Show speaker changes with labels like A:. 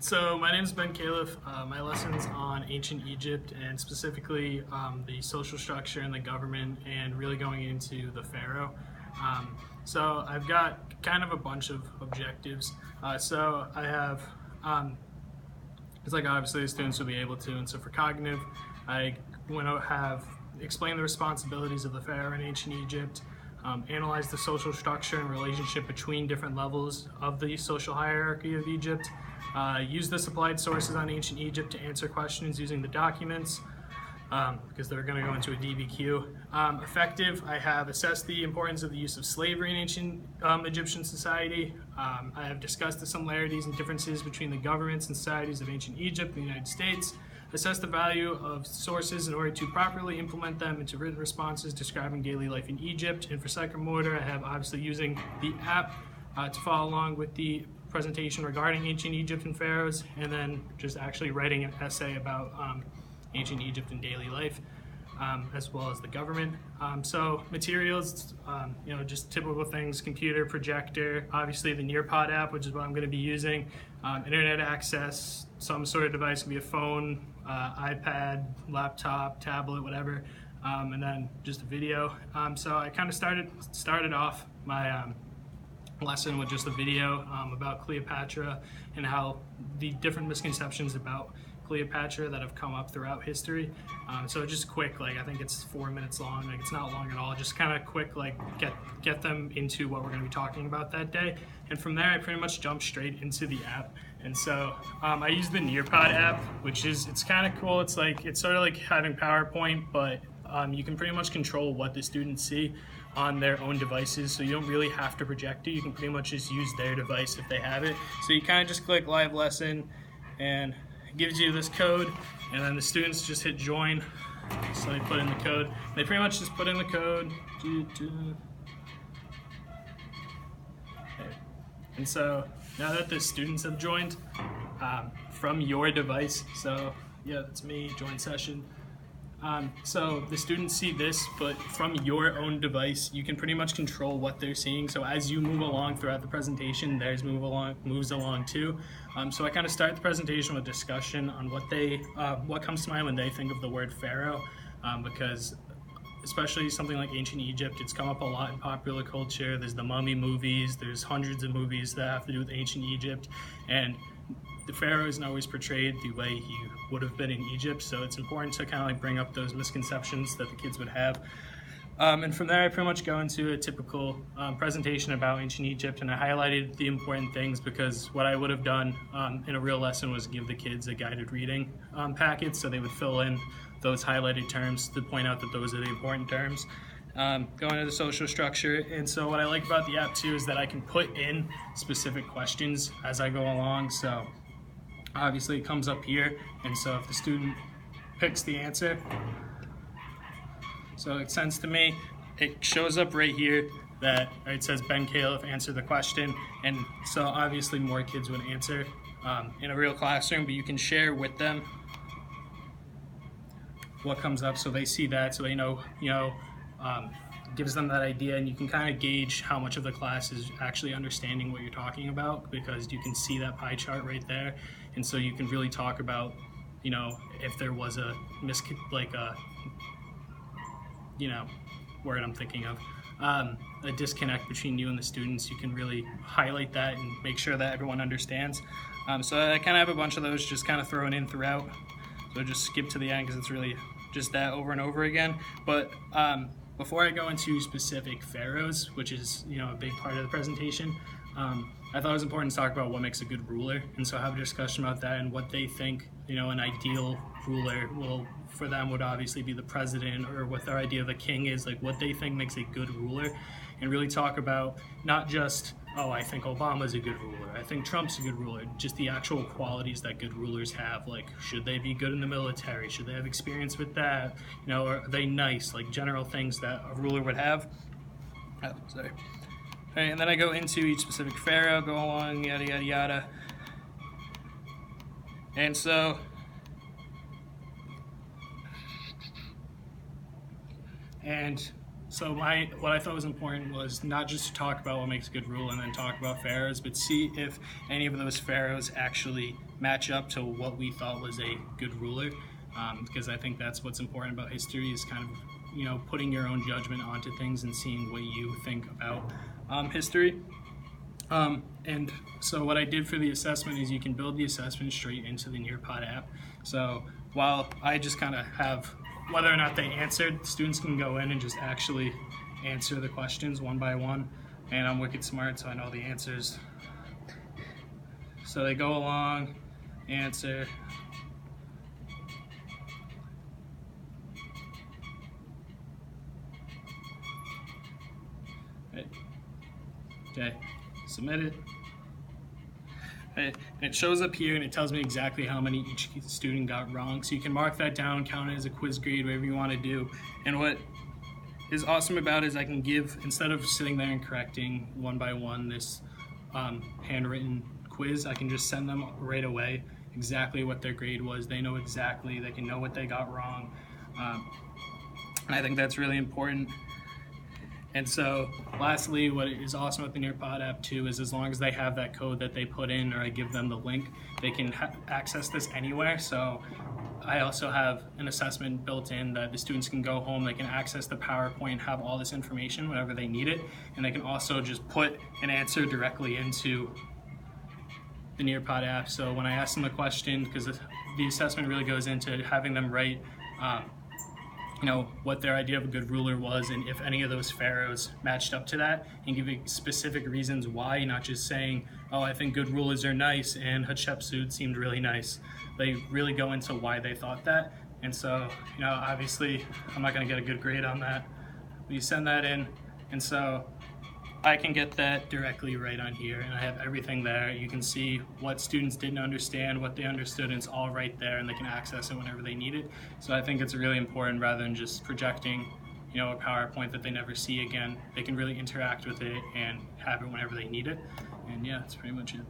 A: So my name is Ben Califf. My lesson's on ancient Egypt and specifically the social structure and the government and really going into the pharaoh. So I've got kind of a bunch of objectives. So I have, it's like obviously the students will be able to, and so for cognitive, I want to have explain the responsibilities of the pharaoh in ancient Egypt, analyze the social structure and relationship between different levels of the social hierarchy of Egypt, use the supplied sources on ancient Egypt to answer questions using the documents, because they're going to go into a DBQ. Effective, I have assessed the importance of the use of slavery in ancient Egyptian society. I have discussed the similarities and differences between the governments and societies of ancient Egypt and the United States. Assess the value of sources in order to properly implement them into written responses describing daily life in Egypt. And for psychomotor, I have obviously using the app to follow along with the presentation regarding ancient Egypt and pharaohs, and then just actually writing an essay about ancient Egypt and daily life, as well as the government. So materials, just typical things: computer, projector, obviously the Nearpod app, which is what I'm going to be using, internet access, some sort of device, could be a phone, iPad, laptop, tablet, whatever, and then just a video. So I kind of started off my lesson with just a video about Cleopatra and how the different misconceptions about Cleopatra that have come up throughout history. So just quick, I think it's 4 minutes long, it's not long at all, just kind of quick, get them into what we're going to be talking about that day. And from there I pretty much jump straight into the app. And so I use the Nearpod app, which it's kind of cool. It's sort of like having PowerPoint, but you can pretty much control what the students see on their own devices, so you don't really have to project it. You can pretty much just use their device if they have it. So you kind of just click live lesson and it gives you this code, and then the students just hit join. So they put in the code. They pretty much just put in the code. And so now that the students have joined from your device, so yeah, that's me, join session. So the students see this, but from your own device, you can pretty much control what they're seeing. So as you move along throughout the presentation, theirs moves along too. So I kind of start the presentation with discussion on what comes to mind when they think of the word pharaoh, because especially something like ancient Egypt, it's come up a lot in popular culture. There's the Mummy movies, there's hundreds of movies that have to do with ancient Egypt, and the pharaoh isn't always portrayed the way he would have been in Egypt, so it's important to kind of bring up those misconceptions that the kids would have. And from there I pretty much go into a typical presentation about ancient Egypt, and I highlighted the important things because what I would have done in a real lesson was give the kids a guided reading packet, so they would fill in those highlighted terms to point out that those are the important terms. Going into the social structure, and so what I like about the app too is that I can put in specific questions as I go along. So obviously it comes up here, and so if the student picks the answer, so it sends to me, it shows up right here that it says Ben Califf answered the question, and so obviously more kids would answer in a real classroom, but you can share with them what comes up so they see that, so they know, gives them that idea, and you can kind of gauge how much of the class is actually understanding what you're talking about because you can see that pie chart right there, and so you can really talk about, if there was a word I'm thinking of, a disconnect between you and the students, you can really highlight that and make sure that everyone understands. So I kind of have a bunch of those just kind of thrown in throughout, so just skip to the end because it's really just that over and over again. But before I go into specific pharaohs, which is a big part of the presentation, I thought it was important to talk about what makes a good ruler, and so have a discussion about that and what they think an ideal ruler for them would obviously be the president, or what their idea of a king is, what they think makes a good ruler, and really talk about not just, oh, I think Obama's a good ruler, I think Trump's a good ruler, just the actual qualities that good rulers have, should they be good in the military, should they have experience with that, are they nice, general things that a ruler would have. Sorry. Right, and then I go into each specific pharaoh, go along, yada yada yada. And so So what I thought was important was not just to talk about what makes a good rule and then talk about pharaohs, but see if any of those pharaohs actually match up to what we thought was a good ruler, because I think that's what's important about history, is kind of putting your own judgment onto things and seeing what you think about history. And so what I did for the assessment is you can build the assessment straight into the Nearpod app. So while I just kind of have whether or not they answered, students can go in and just actually answer the questions one by one. And I'm wicked smart, so I know the answers. So they go along, answer. Right. Okay, submitted. And it shows up here and it tells me exactly how many each student got wrong. So you can mark that down, count it as a quiz grade, whatever you want to do. And what is awesome about it is I can give, instead of sitting there and correcting one by one this handwritten quiz, I can just send them right away exactly what their grade was. They know exactly, they can know what they got wrong. And I think that's really important. And so lastly, what is awesome with the Nearpod app too is as long as they have that code that they put in, or I give them the link, they can access this anywhere. So I also have an assessment built in that the students can go home, they can access the PowerPoint, have all this information whenever they need it, and they can also just put an answer directly into the Nearpod app. So when I ask them a question, because the assessment really goes into having them write what their idea of a good ruler was, and if any of those pharaohs matched up to that, and giving specific reasons why, not just saying, oh, I think good rulers are nice and Hatshepsut seemed really nice. They really go into why they thought that. And so, obviously I'm not going to get a good grade on that. But you send that in, and so I can get that directly right on here, and I have everything there. You can see what students didn't understand, what they understood, and it's all right there, and they can access it whenever they need it. So I think it's really important, rather than just projecting a PowerPoint that they never see again. They can really interact with it and have it whenever they need it. And yeah, that's pretty much it.